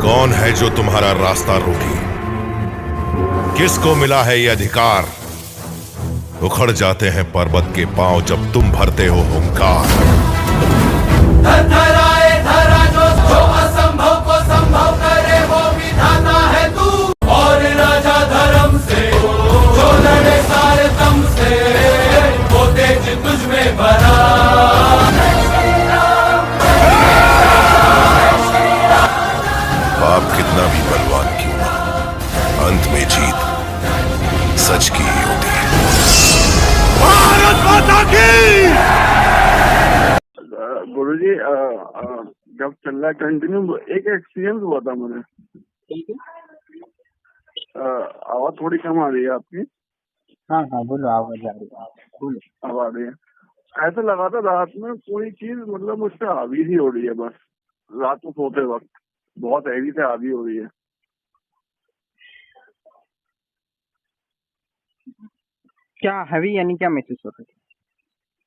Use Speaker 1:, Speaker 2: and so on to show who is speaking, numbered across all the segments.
Speaker 1: कौन है जो तुम्हारा रास्ता रोकी? किसको मिला है ये अधिकार? उखड़ जाते हैं पर्वत के पांव जब तुम भरते हो हुंकार।
Speaker 2: धराए धरा जो असंभव को संभव करे वो विधाता है तू। और राजा धर्म से जो लड़े सारे दम से वो तेज तुझ में भरा।
Speaker 1: बाप कितना भी बलवान क्यों ना, अंत में जीत सच की ही होती है। भारत माता की।
Speaker 3: गुरुजी जब चल रहा है कंटिन्यू, एक एक्सपीरियंस हुआ था मुझे।
Speaker 4: ठीक है।
Speaker 3: आवाज थोड़ी कम आ रही है आपकी।
Speaker 4: हाँ हाँ बोलो, आवाज आ रही है, बोलो।
Speaker 3: अब आ रही है। ऐसा लगा था रात में कोई चीज मतलब मुझ पे हावी ही हो रही है, बस रात को सोते वक्त बहुत हैवी से हावी हो रही है।
Speaker 4: क्या हैवी यानी क्या महसूस हो रहा है?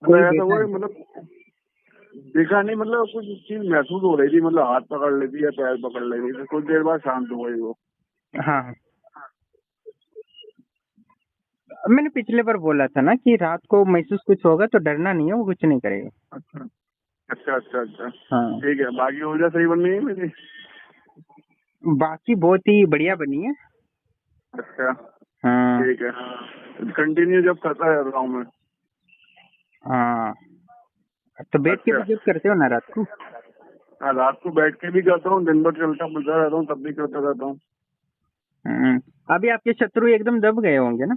Speaker 3: मतलब ऐसा
Speaker 4: देखा
Speaker 3: हुआ
Speaker 4: है?
Speaker 3: कि मतलब देखा नहीं, मतलब कुछ चीज महसूस हो रही थी, मतलब हाथ पकड़ लेती है, पैर पकड़ लेती है, कुछ देर बाद शांत हो गई वो।
Speaker 4: हाँ हाँ। मैंने पिछले बार बोला था ना कि रात को महसूस कुछ होगा तो डरना नहीं है, वो कुछ नहीं करेगा।
Speaker 3: अच्छा अच्छा अच्छा अच्छा,
Speaker 4: हाँ।
Speaker 3: ठीक है। बाकी ऊर्जा सही बन रही है मेरी?
Speaker 4: बाकी बहुत ही बढ़िया बनी है।
Speaker 3: अच्छा
Speaker 4: हाँ
Speaker 3: ठीक है। हाँ कंटिन्यू जब करता है रहा हूँ मैं।
Speaker 4: हाँ। तो बैठ के
Speaker 3: अच्छा
Speaker 4: भी जब करते हो ना रात को?
Speaker 3: हाँ, रात को बैठ के भी करता हूँ, दिन भर चलता बुलता रहता हूँ, तब भी करता रहता हूँ।
Speaker 4: अभी आपके शत्रु एकदम दब गए होंगे ना?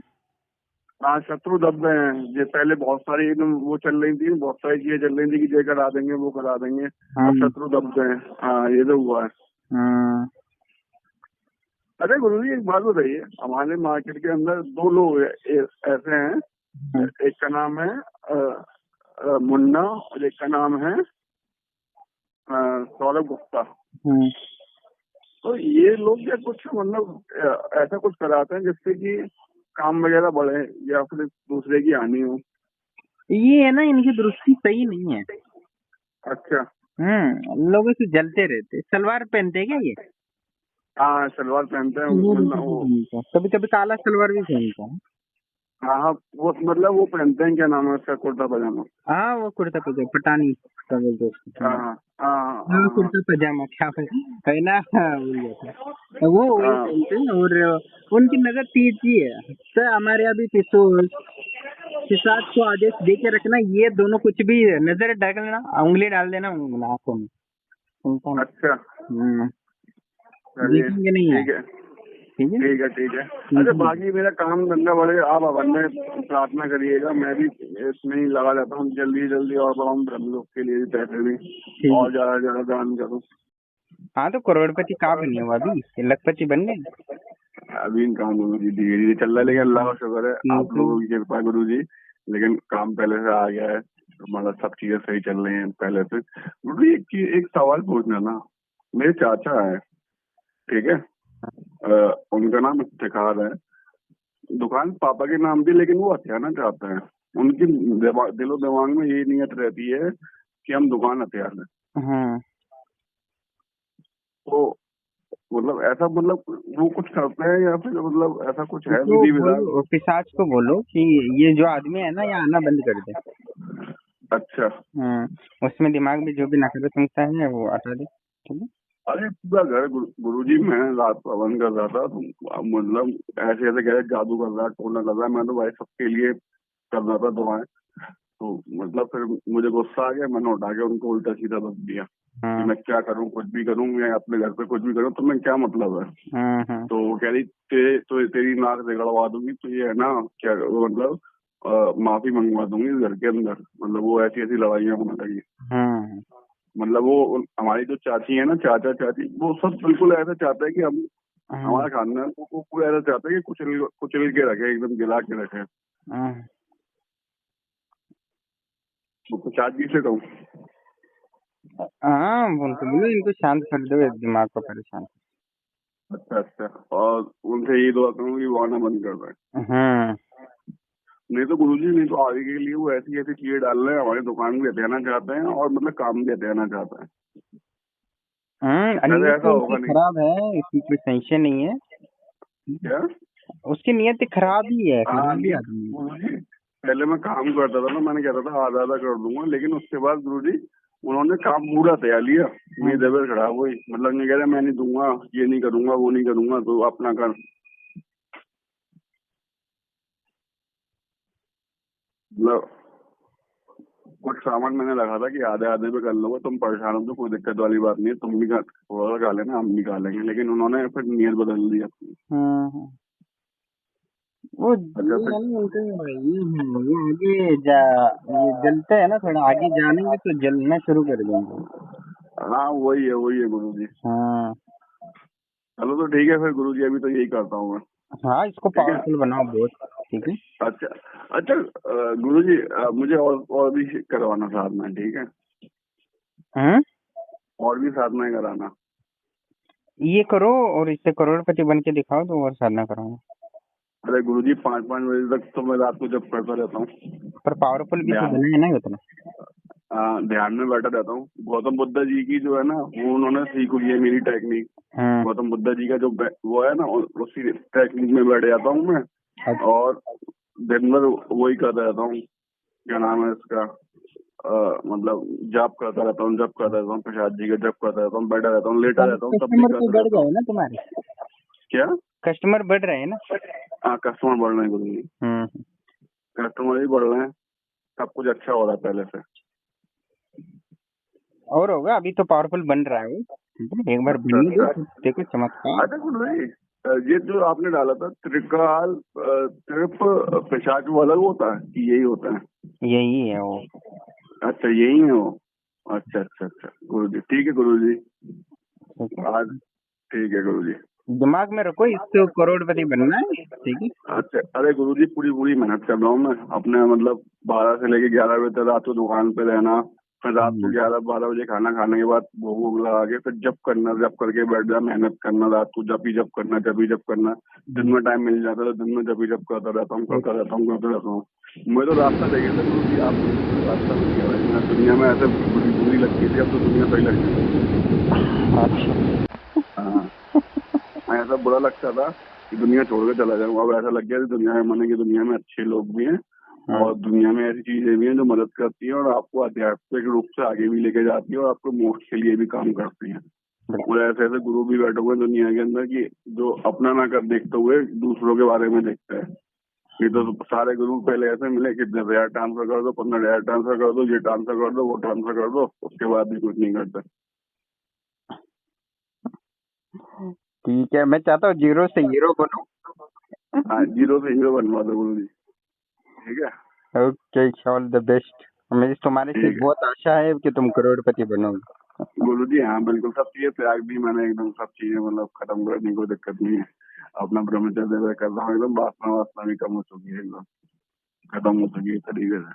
Speaker 3: हाँ शत्रु दब गए हैं। ये पहले बहुत सारी एकदम वो चल रही थी, बहुत सारी चीजें चल रही थी कि ये करा देंगे वो करा देंगे।
Speaker 4: हाँ
Speaker 3: अब शत्रु दब गए हैं। हाँ ये तो हुआ है।
Speaker 4: हाँ।
Speaker 3: अरे गुरुजी एक बात बताइए, हमारे मार्केट के अंदर दो लोग ऐसे हैं। एक का नाम है मुन्ना, और एक का नाम है सौरभ गुप्ता। तो ये लोग क्या कुछ मतलब ऐसा कुछ कराते हैं जिससे कि काम वगैरह बढ़े या फिर दूसरे की हानि हो?
Speaker 4: ये है ना, इनकी दृष्टि सही नहीं है।
Speaker 3: अच्छा।
Speaker 4: लोगों से जलते रहते। सलवार पहनते हैं क्या ये?
Speaker 3: हाँ सलवार पहनते हैं
Speaker 4: वो भी
Speaker 3: मुन्ना
Speaker 4: कभी
Speaker 3: वो।
Speaker 4: पहनता है, कभी कभी काला सलवार भी पहनता है।
Speaker 3: हाँ हाँ, वो मतलब वो पहनते हैं, क्या नाम है उसका, कुर्ता पजामा।
Speaker 4: हाँ वो कुर्ता पजामा, पठानी क्या बोलते हैं उसको?
Speaker 3: हाँ हाँ हाँ
Speaker 4: हाँ
Speaker 3: हाँ
Speaker 4: कुर्ता पजामा क्या है ना, हाँ, भूल गया था। वो वही
Speaker 3: हाँ
Speaker 4: पहनते हैं और उनकी नजर तेज ही है। तो हमारे यहाँ भी पिशाच को आदेश दे के रखना, ये दोनों कुछ भी नजर डालना, उंगली डाल देना आंखों में, उनको
Speaker 3: अच्छा चलिए
Speaker 4: देखेंगे नहीं है।
Speaker 3: ठीक है
Speaker 4: ठीक है।
Speaker 3: ठीक है ठीक है। अच्छा बाकी मेरा काम धंधा बढ़े, आप भवन में प्रार्थना करिएगा, मैं भी इसमें ही लगा रहता हूँ, जल्दी जल्दी और बढ़ाऊँ, हम लोग के लिए भी पैसे भी
Speaker 4: ठीक
Speaker 3: और
Speaker 4: है।
Speaker 3: ज्यादा ज्यादा दान करूँ।
Speaker 4: हाँ तो करोड़पति कहाँ बने हो अभी? लखपति बन गए?
Speaker 3: अभी इन काम गुरु जी धीरे धीरे चल रहा है, लेकिन अल्लाह का शुक्र है, आप लोगों की कृपा है गुरु जी। लेकिन काम पहले से आ गया है, मतलब सब चीजें सही चल रही हैं पहले से। गुरु जी एक सवाल पूछना ना। मेरे चाचा है, ठीक है, उनका नाम इफ्तिखार है। दुकान पापा के नाम थी, लेकिन वो हथियाना चाहते हैं। उनकी दिलो दिमाग में ये नियत रहती है कि हम दुकान हथियार लें।
Speaker 4: हाँ
Speaker 3: तो मतलब ऐसा, मतलब वो कुछ करते हैं या फिर मतलब ऐसा कुछ है
Speaker 4: तो
Speaker 3: विधि विधान?
Speaker 4: बोलो, पिशाच को बोलो कि ये जो आदमी है ना, ये आना बंद कर दे।
Speaker 3: अच्छा।
Speaker 4: उसमें दिमाग में जो भी नकारात्मकता है वो हटा दे। ठीक है।
Speaker 3: अरे पूरा घर गुरुजी, मैं रात को हवन कर रहा था, तो मतलब ऐसे ऐसे कह रहे जादू कर रहा है, टोना कर रहा है। मैं तो भाई सबके लिए कर रहा था दुआएं। तो मतलब फिर मुझे गुस्सा आ गया, मैंने उठा के उनको उल्टा सीधा बक दिया कि मैं क्या करूं, कुछ भी करूं, मैं अपने घर पे कुछ भी करूं, तो मैं क्या मतलब है। तो वो कह रही तेरी नाक रिगड़वा दूंगी, तो ये है ना क्या वो मतलब माफी मंगवा दूंगी घर के अंदर। मतलब वो ऐसी ऐसी लड़ाइयाँ होने लगी। मतलब वो हमारी जो चाची है ना, चाचा चाची, वो सब बिल्कुल ऐसा चाहता है कि हम हमारा खानदान को पूरा ऐसा चाहता है कि कुचल कुचल के रखे, एकदम गिरा के रखे। तो कुछ चाची से कहूँ?
Speaker 4: हाँ बोलो, इनको शांत कर दो, दिमाग को परेशान।
Speaker 3: अच्छा अच्छा, और उनसे यही दुआ करूँ कि वो आना बंद कर दें। नहीं तो गुरुजी, नहीं तो आगे के लिए वो ऐसी ऐसी चीजें डाल रहे हैं, हमारी दुकान भी हथियाना चाहते हैं और मतलब काम भी हथियाना चाहते हैं। वैसे
Speaker 4: नियत
Speaker 3: ऐसा
Speaker 4: तो
Speaker 3: होगा
Speaker 4: उसकी
Speaker 3: नहीं।
Speaker 4: खराब है, इसमें कोई संशय नहीं है।
Speaker 3: क्या?
Speaker 4: उसकी नियत खराब ही है,
Speaker 3: हाँ
Speaker 4: खराब ही
Speaker 3: नहीं
Speaker 4: आदमी है।
Speaker 3: गुरुजी, पहले मैं काम करता था ना, मैंने कहता था आधा आधा कर दूंगा, लेकिन उसके बाद गुरुजी उन्होंने काम पूरा तैयार लिया। मेरी तबीयत खराब हुई, मतलब नहीं कह रहा मैं नहीं दूंगा, ये नहीं करूंगा, वो नहीं करूंगा, तो अपना कर। मतलब कुछ सामान मैंने रखा था कि आधे आधे पे कर लोगे, तुम परेशान हो तो कोई दिक्कत वाली बात नहीं है, तुम भी थोड़ा सा खा लेना, हम भी खा लेंगे, लेकिन उन्होंने फिर नियत बदल दी अपनी।
Speaker 4: हम्म। वो
Speaker 3: अच्छा
Speaker 4: ये
Speaker 3: फिर,
Speaker 4: है ना, उनको ये आगे जा, ये जलते हैं ना, थोड़ा आगे जानेंगे तो जलना शुरू कर देंगे।
Speaker 3: हाँ वही है गुरुजी।
Speaker 4: हाँ
Speaker 3: चलो तो ठीक है फिर गुरुजी, अभी तो यही करता हूँ मैं।
Speaker 4: हाँ, इसको
Speaker 3: ठीक है।
Speaker 4: पावरफुल बनाओ बहुत। ठीक है।
Speaker 3: अच्छा अच्छा, गुरुजी मुझे और भी करवाना साथ में, ठीक है?
Speaker 4: हाँ,
Speaker 3: और भी साधनाएं कराना।
Speaker 4: ये करो और इससे करोड़पति बन के दिखाओ तो और साधना करो।
Speaker 3: अरे गुरुजी 5-5 बजे तक तो मैं रात को जब करता रहता हूँ,
Speaker 4: पर पावरफुल भी तो
Speaker 3: ध्यान,
Speaker 4: बना है ना उतना।
Speaker 3: ध्यान में बैठा रहता हूँ। गौतम बुद्ध जी की जो है ना, वो उन्होंने सीख हुई है मेरी टेक्निक।
Speaker 4: हाँ
Speaker 3: गौतम बुद्ध जी का जो वो है ना, उसी टेक्निक में बैठ जाता हूँ मैं,
Speaker 4: अच्छा।
Speaker 3: और दिन भर वही करता रहता हूँ। क्या नाम है इसका, मतलब जप करता रहता हूँ, जप करता रहता हूँ, प्रसाद जी का जप करता रहता हूँ, बैठा रहता हूँ, लेटा रहता हूँ, तब भी
Speaker 4: कस्टमर तो
Speaker 3: करता
Speaker 4: बढ़
Speaker 3: रहता हूँ।
Speaker 4: गए ना तुम्हारे,
Speaker 3: क्या?
Speaker 4: कस्टमर बढ़ रहे हैं ना।
Speaker 3: हाँ कस्टमर बढ़ रहे हैं गुरुजी,
Speaker 4: हम्म।
Speaker 3: कस्टमर भी बढ़ रहे हैं, सब कुछ अच्छा हो रहा है पहले से।
Speaker 4: और होगा, अभी तो पावरफुल बन रहा है वो। ठीक है, एक बार
Speaker 3: अच्छा
Speaker 4: बनने दो
Speaker 3: अच्छा।
Speaker 4: फिर देखो चमत्कार।
Speaker 3: अच्छा गुरुजी, ये जो आपने डाला था त्रिकाल त्रिप पेशाच, वो अलग होता है कि यही होता है?
Speaker 4: यही है वो।
Speaker 3: अच्छा यही है वो। अच्छा अच्छा अच्छा गुरुजी, ठीक है गुरुजी।
Speaker 4: ठीक है।
Speaker 3: आज ठीक है गुरुजी।
Speaker 4: दिमाग में रखो, इससे करोड़पति बनना है। ठीक है।
Speaker 3: अच्छा अरे गुरुजी, पूरी पूरी मेहनत कर रहा हूँ मैं अपने, मतलब 12 से लेके 11 बजे तक रात को दुकान पे रहना, फिर रात को 11-12 बजे खाना खाने के बाद भोग वोग लगा के फिर जब करना, जब करके बैठ जा, मेहनत करना, रात को जब ही जब करना, जब ही जब करना। दिन में टाइम मिल जाता है तो दिन में जब ही जब करता रहता हूँ, करता रहता हूँ, करता रहता हूँ। मुझे तो रास्ता चाहिए था गुरुजी, आपने मुझे रास्ता मिल गया भाई। मैं दुनिया में ऐसे बुरी बुरी लगती थी, अब तो दुनिया सही लगती है। हाँ, ऐसा बुरा लगता था कि दुनिया छोड़ के चला जाऊँ, अब ऐसा लग गया कि दुनिया में, माने की दुनिया में अच्छे लोग भी हैं, और दुनिया में ऐसी चीजें भी हैं जो मदद करती हैं और आपको आध्यात्मिक रूप से आगे भी लेके जाती है, और आपको मोक्ष के लिए भी काम करती हैं। और ऐसे ऐसे गुरु भी बैठे हुए हैं दुनिया के अंदर कि जो अपना ना कर देखते हुए दूसरों के बारे में देखते हैं। ये तो सारे गुरु पहले ऐसे मिले कि 10,000 ट्रांसफर कर दो, 15,000 ट्रांसफर कर दो, ये ट्रांसफर कर दो, वो ट्रांसफर कर दो, उसके बाद भी कुछ नहीं करते।
Speaker 4: ठीक है, मैं चाहता हूँ जीरो से हीरो बनो।
Speaker 3: हाँ, जीरो से हीरो बनवा दो गुरु जी, ठीक है?
Speaker 4: Okay, all the best. मुझे तुम्हारे से
Speaker 3: ठीक है
Speaker 4: बहुत आशा है कि तुम करोड़पति बनोगे।
Speaker 3: गुरु जी, हाँ बिल्कुल, सब चीजें त्याग दी मैंने एकदम, सब चीजें मतलब खत्म करने की कोई दिक्कत नहीं है। अपना ब्रह्मचर्य वगैरह कर रहा हूँ एकदम, वासना वासना भी कम हो चुकी है एकदम, खत्म हो चुकी है तरीके से,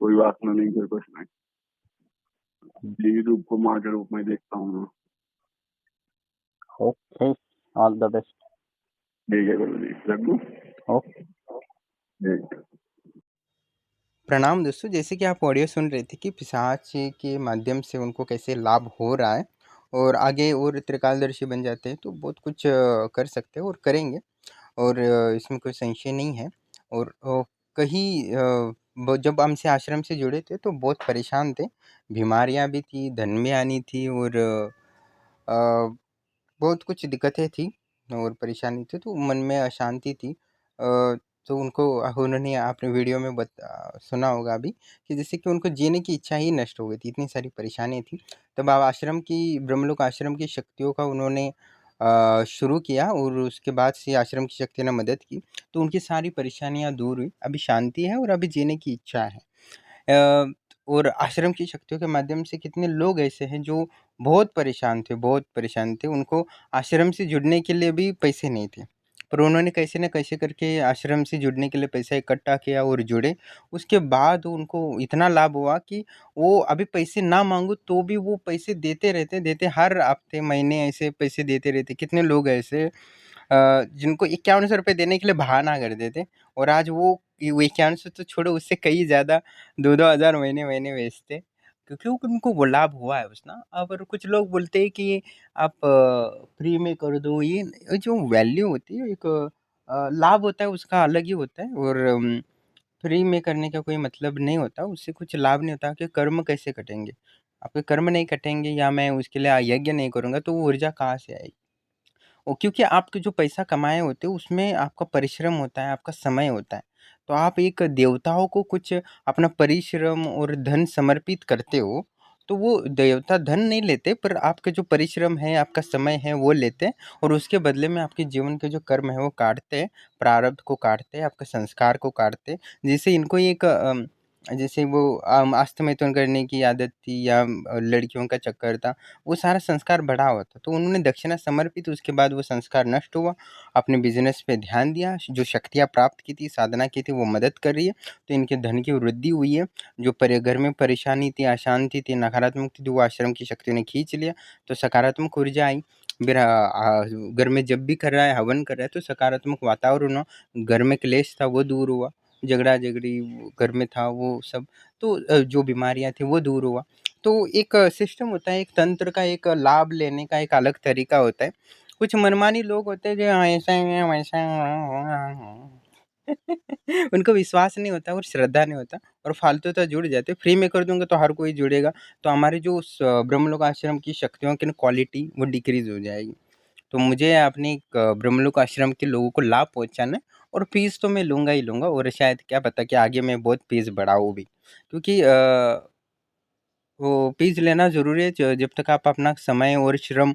Speaker 3: कोई वासना नहीं, कोई कुछ नहीं। देवी रूप को माँ के रूप में देखता हूँ मैं।
Speaker 4: Okay, all the best.
Speaker 3: ठीक है गुरु जी, रख दूँ?
Speaker 4: ओके।
Speaker 3: ठीक है।
Speaker 4: प्रणाम दोस्तों, जैसे कि आप ऑडियो सुन रहे थे कि पिशाच के माध्यम से उनको कैसे लाभ हो रहा है, और आगे और त्रिकालदर्शी बन जाते हैं तो बहुत कुछ कर सकते हैं और करेंगे, और इसमें कोई संशय नहीं है। और कहीं जब हमसे आश्रम से जुड़े थे तो बहुत परेशान थे, बीमारियां भी थी, धन में आनी थी, और बहुत कुछ दिक्कतें थी और परेशानी थी, तो मन में अशांति थी। तो उनको उन्होंने आपने वीडियो में सुना होगा अभी कि जैसे कि उनको जीने की इच्छा ही नष्ट हो गई थी, इतनी सारी परेशानी थी। तब आप आश्रम की, ब्रह्मलोक आश्रम की शक्तियों का उन्होंने शुरू किया, और उसके बाद से आश्रम की शक्ति ने मदद की, तो उनकी सारी परेशानियां दूर हुई, अभी शांति है और अभी जीने की इच्छा है। और आश्रम की शक्तियों के माध्यम से कितने लोग ऐसे हैं जो बहुत परेशान थे, उनको आश्रम से जुड़ने के लिए भी पैसे नहीं थे, पर उन्होंने कैसे न कैसे करके आश्रम से जुड़ने के लिए पैसा इकट्ठा किया और जुड़े। उसके बाद उनको इतना लाभ हुआ कि वो अभी पैसे ना मांगो तो भी वो पैसे देते रहते, हर हफ्ते महीने ऐसे पैसे देते रहते। कितने लोग ऐसे जिनको 5100 रुपये देने के लिए बहाना कर देते, और आज वो 5100 तो छोड़ो, उससे कई ज़्यादा 2-2 हज़ार महीने महीने भेजते। क्योंकि उनको वो लाभ हुआ है उसना। और कुछ लोग बोलते हैं कि आप फ्री में कर दो, ये जो वैल्यू होती है एक लाभ होता है उसका अलग ही होता है। और फ्री में करने का कोई मतलब नहीं होता, उससे कुछ लाभ नहीं होता कि कर्म कैसे कटेंगे। आपके कर्म नहीं कटेंगे या मैं उसके लिए यज्ञ नहीं करूँगा तो वो ऊर्जा कहाँ से आएगी। वो क्योंकि आपके जो पैसा कमाए होते हैं उसमें आपका परिश्रम होता है, आपका समय होता है। तो आप एक देवताओं को कुछ अपना परिश्रम और धन समर्पित करते हो, तो वो देवता धन नहीं लेते पर आपके जो परिश्रम है, आपका समय है वो लेते हैं और उसके बदले में आपके जीवन के जो कर्म है वो काटते हैं, प्रारब्ध को काटते हैं, आपके संस्कार को काटते हैं। जिससे इनको एक जैसे वो अस्तमैथुन करने की आदत थी या लड़कियों का चक्कर था, वो सारा संस्कार बढ़ा हुआ था। तो उन्होंने दक्षिणा समर्पित, उसके बाद वो संस्कार नष्ट हुआ, अपने बिजनेस पे ध्यान दिया, जो शक्तियाँ प्राप्त की थी, साधना की थी वो मदद कर रही है, तो इनके धन की वृद्धि हुई है। जो घर में परेशानी थी, अशांति थी, नकारात्मक थी, तो वो आश्रम की शक्तियों ने खींच लिया, तो सकारात्मक ऊर्जा आई। फिर घर में जब भी कर रहा है, हवन कर रहा है, तो सकारात्मक वातावरण हो, घर में क्लेश था वो दूर हुआ, झगड़ा झगड़ी घर में था वो सब, तो जो बीमारियां थी वो दूर हुआ। तो एक सिस्टम होता है, एक तंत्र का एक लाभ लेने का एक अलग तरीका होता है। कुछ मनमानी लोग होते हैं जो ऐसा है वैसा है उनको विश्वास नहीं होता और श्रद्धा नहीं होता और फालतू तो जुड़ जाते। फ्री में कर दूंगा तो हर कोई जुड़ेगा, तो हमारे जो ब्रह्मलोक आश्रम की शक्तियों की क्वालिटी वो डिक्रीज हो जाएगी। तो मुझे अपने एक ब्रह्मलोक आश्रम के लोगों को लाभ पहुंचाना है और फीस तो मैं लूंगा ही लूंगा, और शायद क्या पता कि आगे मैं बहुत फीस बढ़ाऊँ भी, क्योंकि वो फीस लेना ज़रूरी है। जब तक आप अपना समय और श्रम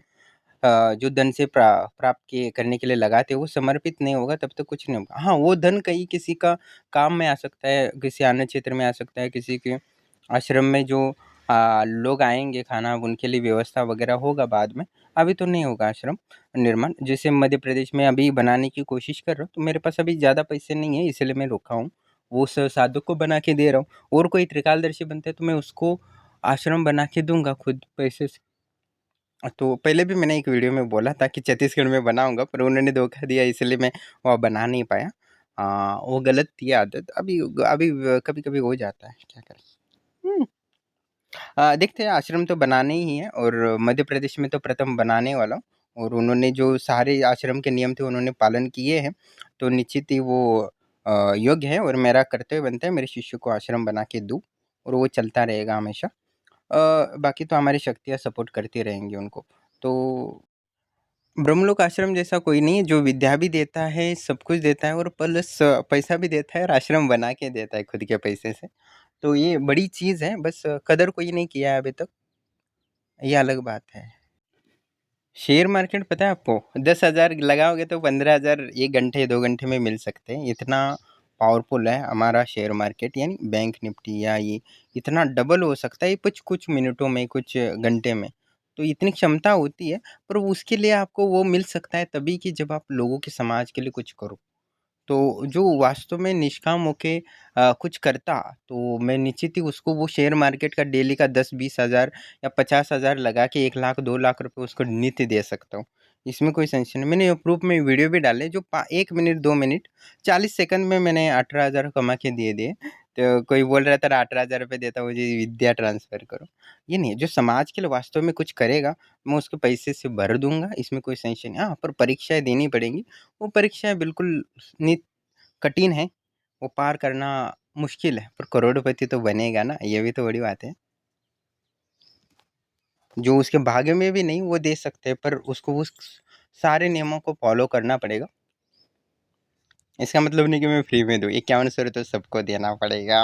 Speaker 4: जो धन से प्राप्त किए करने के लिए लगाते हो वो समर्पित नहीं होगा तब तक कुछ नहीं होगा। हाँ, वो धन कहीं किसी का काम में आ सकता है, किसी अन्य क्षेत्र में आ सकता है, किसी के आश्रम में जो लोग आएंगे खाना, अब उनके लिए व्यवस्था वगैरह होगा बाद में। अभी तो नहीं होगा आश्रम निर्माण। जैसे मध्य प्रदेश में अभी बनाने की कोशिश कर रहा हूँ, तो मेरे पास अभी ज़्यादा पैसे नहीं है इसलिए मैं रुका हूँ। वो साधु को बना के दे रहा हूँ, और कोई त्रिकालदर्शी बनता है तो मैं उसको आश्रम बना के दूंगा खुद पैसे से। तो पहले भी मैंने एक वीडियो में बोला था कि छत्तीसगढ़ में बनाऊंगा, पर उन्होंने धोखा दिया इसलिए मैं वो बना नहीं पाया। वो गलत थी आदत। अभी अभी कभी कभी हो जाता है, क्या करें। देखते हैं, आश्रम तो बनाने ही है और मध्य प्रदेश में तो प्रथम बनाने वाला हूँ। और उन्होंने जो सारे आश्रम के नियम थे उन्होंने पालन किए हैं, तो निश्चित ही वो योग्य है और मेरा कर्तव्य बनता है मेरे शिष्य को आश्रम बना के दूँ, और वो चलता रहेगा हमेशा। बाकी तो हमारी शक्तियाँ सपोर्ट करती रहेंगी उनको। तो ब्रह्मलोक आश्रम जैसा कोई नहीं है, जो विद्या भी देता है, सब कुछ देता है और प्लस पैसा भी देता है और आश्रम बना के देता है खुद के पैसे से। तो ये बड़ी चीज़ है, बस कदर कोई नहीं किया है अभी तक, ये अलग बात है। शेयर मार्केट पता है आपको, 10,000 लगाओगे तो 15,000 1 घंटे 2 घंटे में मिल सकते हैं। इतना पावरफुल है हमारा शेयर मार्केट, यानी बैंक निफ्टी, या ये इतना डबल हो सकता है कुछ कुछ मिनटों में, कुछ घंटे में। तो इतनी क्षमता होती है, पर उसके लिए आपको वो मिल सकता है तभी कि जब आप लोगों के समाज के लिए कुछ करो। तो जो वास्तव में निष्काम होके कुछ करता, तो मैं निश्चित ही उसको वो शेयर मार्केट का डेली का 10-20 हज़ार या 50 हज़ार लगा के 1 लाख 2 लाख रुपए उसको नित्य दे सकता हूँ। इसमें कोई संशय नहीं। मैंने प्रूफ में वीडियो भी डाले जो 1 मिनट 2 मिनट 40 सेकंड में मैंने 18,000 कमा के दे दिए। तो कोई बोल रहा था 18,000 रुपये देता मुझे विद्या ट्रांसफ़र करो। ये नहीं है, जो समाज के लिए वास्तव में कुछ करेगा मैं उसके पैसे से भर दूँगा, इसमें कोई संशय नहीं। हाँ, पर परीक्षाएँ देनी पड़ेंगी। वो परीक्षाएँ बिल्कुल कठिन है, वो पार करना मुश्किल है, पर करोड़पति तो बनेगा ना, ये भी तो बड़ी बात है। जो उसके भाग्य में भी नहीं वो दे सकते हैं, पर उसको उस सारे नियमों को फॉलो करना पड़ेगा। इसका मतलब नहीं कि मैं फ्री में दूँ, 5100 तो सबको देना पड़ेगा।